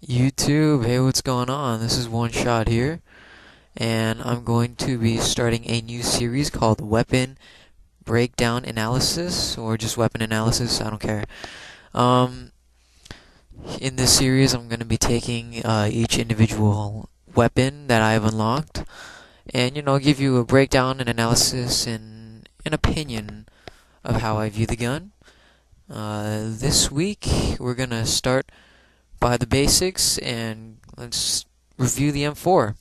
YouTube, hey, what's going on? This is One Shot here, and I'm going to be starting a new series called Weapon Breakdown Analysis, or just Weapon Analysis, I don't care. Um, in this series, I'm going to be taking each individual weapon that I've unlocked, and give you a breakdown and analysis and an opinion of how I view the gun. This week, we're going to start by the basics and let's review the M4.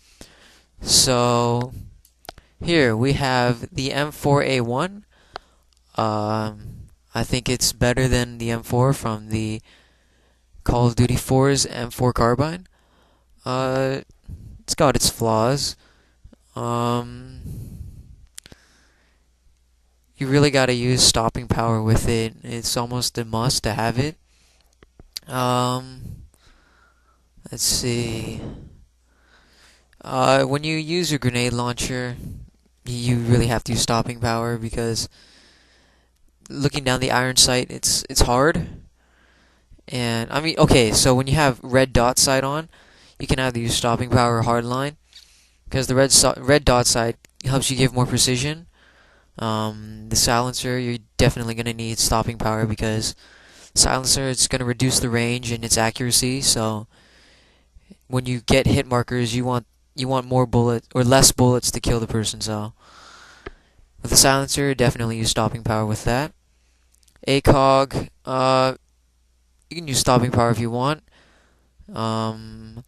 So here we have the M4A1. I think it's better than the M4 from the Call of Duty 4's M4 carbine. Uh, it's got its flaws. Um, you really got to use stopping power with it. It's almost a must to have it. Let's see. When you use your grenade launcher, you really have to use stopping power because looking down the iron sight, it's hard. And I mean, okay, so when you have red dot sight on, you can either use stopping power or hardline because the red dot sight helps you give more precision. The silencer, you're definitely gonna need stopping power because silencer, it's gonna reduce the range and its accuracy. So when you get hit markers, you want more bullets or less bullets to kill the person. So with the silencer, definitely use stopping power with that. ACOG, you can use stopping power if you want. Um,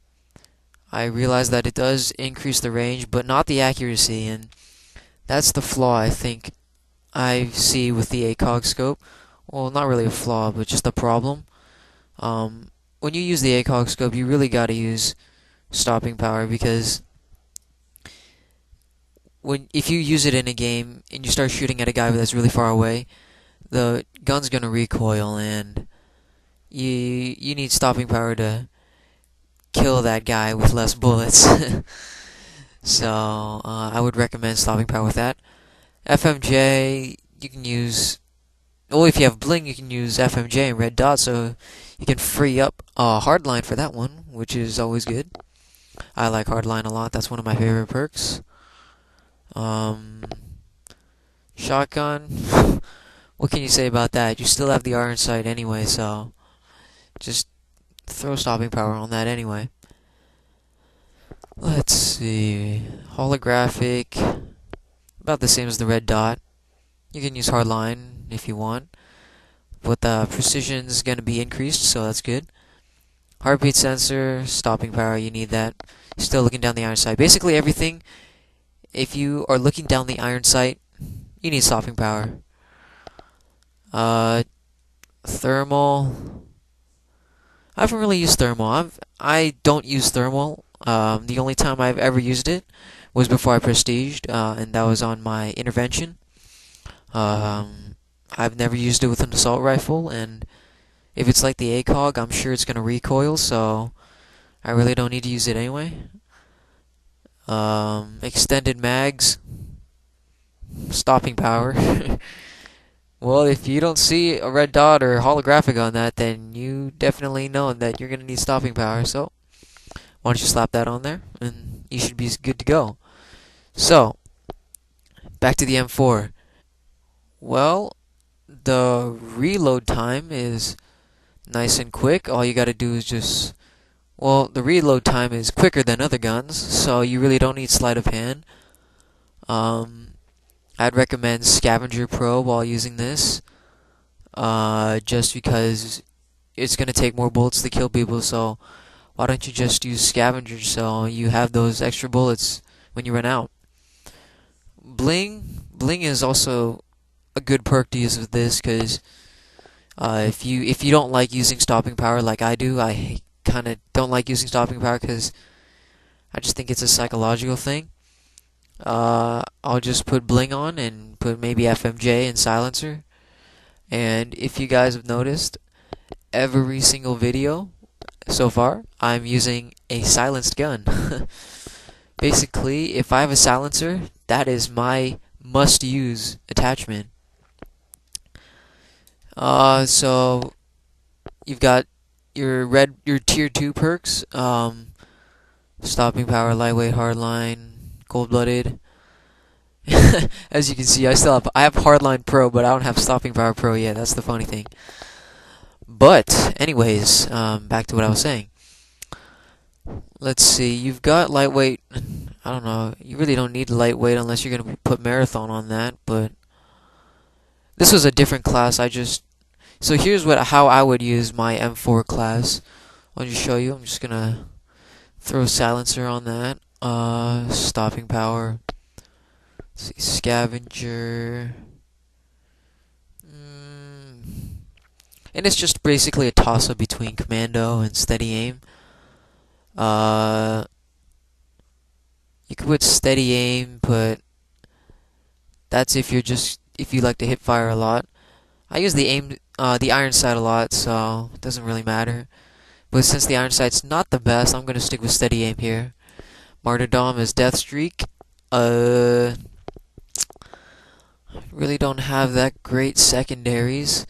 I realize that it does increase the range, but not the accuracy, and that's the flaw I think I see with the ACOG scope. Well, not really a flaw, but just a problem. When you use the ACOG scope, you really got to use stopping power because if you use it in a game and you start shooting at a guy that's really far away, the gun's gonna recoil, and you need stopping power to kill that guy with less bullets. So I would recommend stopping power with that. FMJ, you can use. Well, if you have bling, you can use FMJ and red dot, so you can free up hardline for that one, which is always good. I like hardline a lot. That's one of my favorite perks. Um, Shotgun. What can you say about that? You still have the iron sight anyway, so just throw stopping power on that anyway. Let's see. Holographic. About the same as the red dot. You can use hardline if you want, but the precision's gonna be increased, so that's good. Heartbeat sensor, stopping power, you need that. Still looking down the iron sight. Basically everything, if you are looking down the iron sight, you need stopping power. Thermal. I haven't really used thermal. I don't use thermal. The only time I've ever used it was before I prestiged, and that was on my intervention. I've never used it with an assault rifle, and if it's like the ACOG, I'm sure it's gonna recoil, so I really don't need to use it anyway. Extended mags, stopping power. Well, if you don't see a red dot or holographic on that, then you definitely know that you're gonna need stopping power. So why don't you slap that on there, and you should be good to go. So back to the M4. Well, the reload time is nice and quick. All you gotta do is just, well, the reload time is quicker than other guns, so you really don't need sleight of hand. I'd recommend Scavenger Pro while using this, just because it's gonna take more bullets to kill people. So why don't you just use Scavenger so you have those extra bullets when you run out? Bling is also a good perk to use with this because if you don't like using stopping power like I do, I kind of don't like using stopping power because I just think it's a psychological thing. I'll just put bling on and put maybe FMJ and silencer. And if you guys have noticed, every single video so far, I'm using a silenced gun. Basically, if I have a silencer, that is my must-use attachment. So you've got your tier 2 perks, stopping power, lightweight, hardline, cold-blooded. As you can see, I have hardline pro, but I don't have stopping power pro yet. That's the funny thing. But anyways, back to what I was saying. Let's see. You've got lightweight. I don't know. You really don't need lightweight unless you're gonna put marathon on that. But this was a different class. So here's how I would use my M4 class. I'll just show you. I'm just gonna throw a silencer on that. Stopping power. Let's see, scavenger. And it's just basically a toss-up between commando and steady aim. You could put steady aim, but that's if you like to hip fire a lot. I use the iron sight a lot, so it doesn't really matter. But since the iron sight's not the best, I'm gonna stick with steady aim here. Martyrdom is death streak. Really don't have that great secondaries.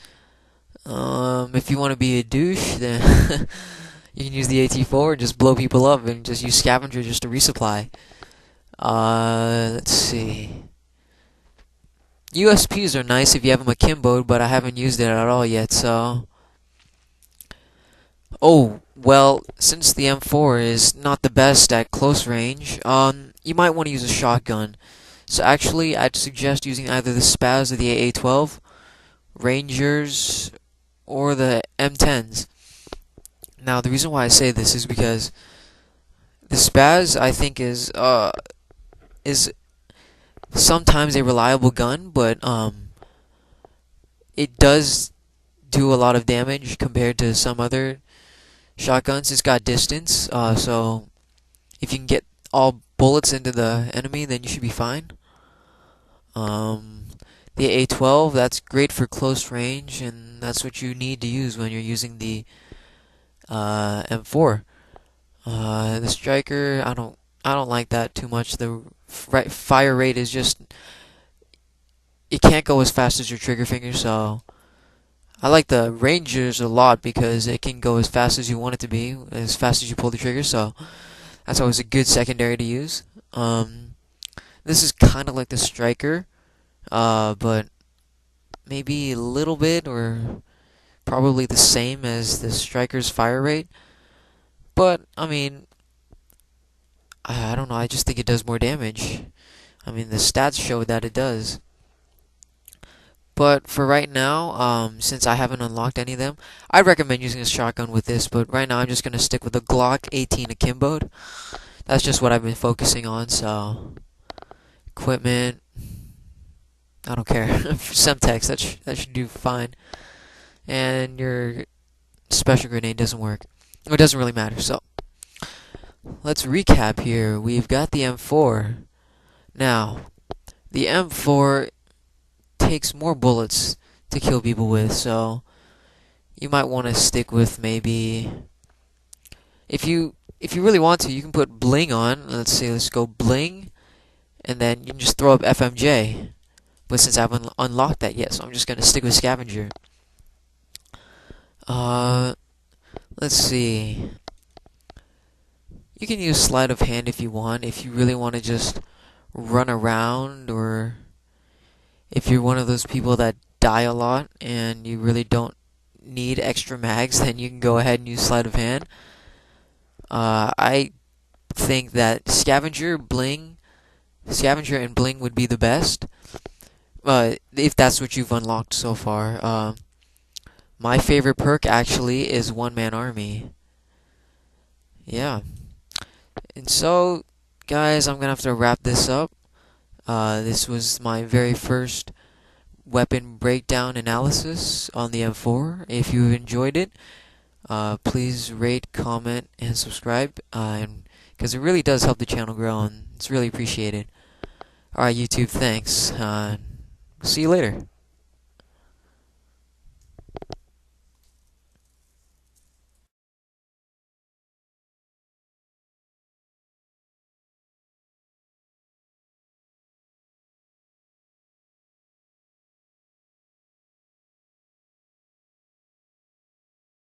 If you want to be a douche, then you can use the AT4 and just blow people up and just use scavenger just to resupply. Let's see. USPs are nice if you have them akimboed, but I haven't used it at all yet, so... Oh, well, since the M4 is not the best at close range, you might want to use a shotgun. So actually, I'd suggest using either the Spaz or the AA-12, Rangers, or the M10s. Now, the reason why I say this is because the Spaz, I think, is sometimes a reliable gun, but it does do a lot of damage compared to some other shotguns. It's got distance, so if you can get all bullets into the enemy, then you should be fine. The A12, that's great for close range, and that's what you need to use when you're using the M4. The striker, I don't like that too much. The fire rate is just, it can't go as fast as your trigger finger, so I like the Rangers a lot because it can go as fast as you want it to be, as fast as you pull the trigger, so that's always a good secondary to use. This is kind of like the striker, but maybe a little bit or probably the same as the striker's fire rate. But, I mean, I don't know, I just think it does more damage. I mean, the stats show that it does. But for right now, since I haven't unlocked any of them, I'd recommend using a shotgun with this, but right now I'm just going to stick with the Glock 18 akimboed. That's just what I've been focusing on, so... Equipment... I don't care. Semtex, that should do fine. And your special grenade doesn't work. It doesn't really matter, so... Let's recap here. We've got the M4. Now, the M4 takes more bullets to kill people with, so you might want to stick with maybe... If you really want to, you can put bling on. Let's go bling, and then you can just throw up FMJ. But since I haven't unlocked that yet, so I'm just gonna stick with scavenger. Let's see. You can use sleight of hand if you want. If you really want to just run around, or if you're one of those people that die a lot and you really don't need extra mags, then you can go ahead and use sleight of hand. I think that Scavenger and Bling would be the best, if that's what you've unlocked so far. My favorite perk actually is One Man Army. Yeah. And so, guys, I'm gonna have to wrap this up. This was my very first weapon breakdown analysis on the M4. If you enjoyed it, please rate, comment, and subscribe, because it really does help the channel grow, and it's really appreciated. Alright, YouTube, thanks. See you later.